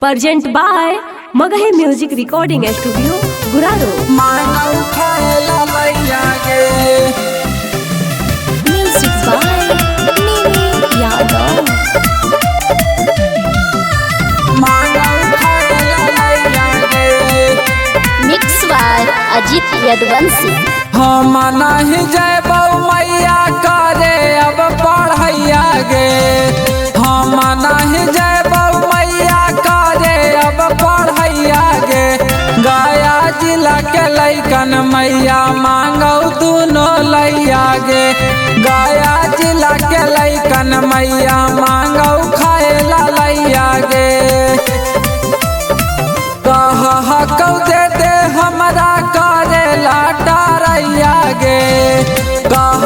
Present by Magahi Music Recording Studio, Guraro. Music by Nini Yadav. Mix by Ajit Yadvansi. हम नहीं जय बऊ मैया करे अब पढ़ैया गे। हम नहीं जय बऊ मैया करे अब पढ़ैया गे। गया जिला के लैकन मैया मांगौ दोनों लैया गे। गया जिला के लैकन मैया मांगौ खाएला लैया गे। कह दे दे हमरा करे लाटारैया गे। कह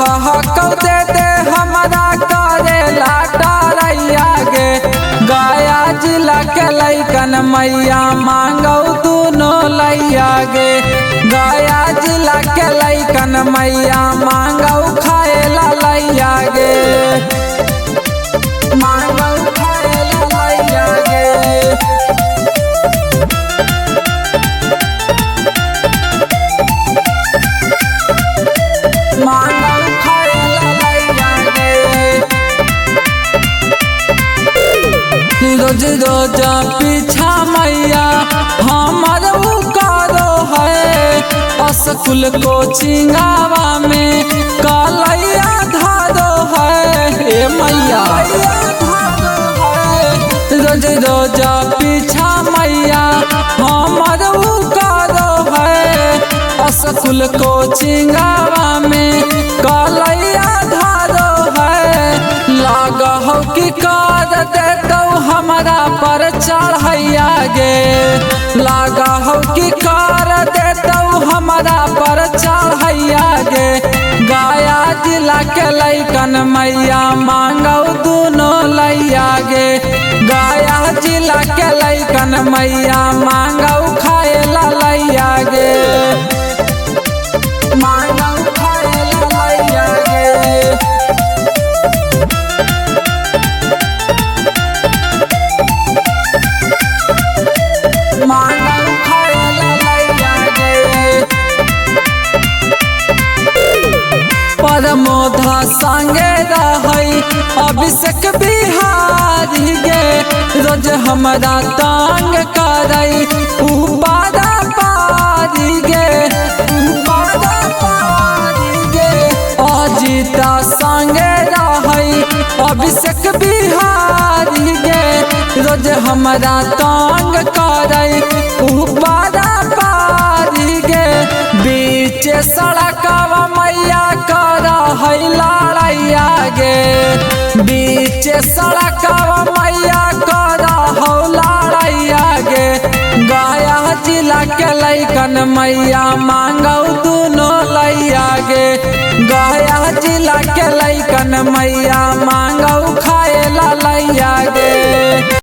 दे दे हमरा करे लाटारैया गे। गया जिला के लैकन मैया मांगौ दोनों लैया गे। गया जिला के लैकन मैया मांगौ खाएला लैया गे। मांगौ खाएला लैया गे। रोज रोज पीछा मैया हमर करो है। स्कूल कोचिंगवा में कलैया धारो है। हे मैया रोज रोज पीछा मैया हमर करो है। स्कूल कोचिंगवा में कलैया धारो है। लागहो कि कर देतौ हमरा पर चढ़ैया गे। लागहो कि कर देतौ हमरा पर चढ़ैया गे। गया जिला के लैकन मैया मांगौ दोनों लैया गे। गया जिला के लैकन मैया मांगौ खाएला लैया गे। मांगौ खाएला लैया गे। प्रमोद संगे रहै अभिषेक बिहारी गे। रोज हमरा तंग करै उ पारा पारी गे। पारा पारी गे। अजिता संगे रहै अभिषेक बिहारी गे। रोज हमरा तंग करै उ पारा पारी गे। बीच सड़कवा मैया कर है लड़ैया गे। बीच सड़कवा मैया कर हो लड़ैया गे। गया जिला के लैकन मैया मांगौ दोनों लैया गे। गया जिला के लैकन मैया मांगौ खाएला लैया गे।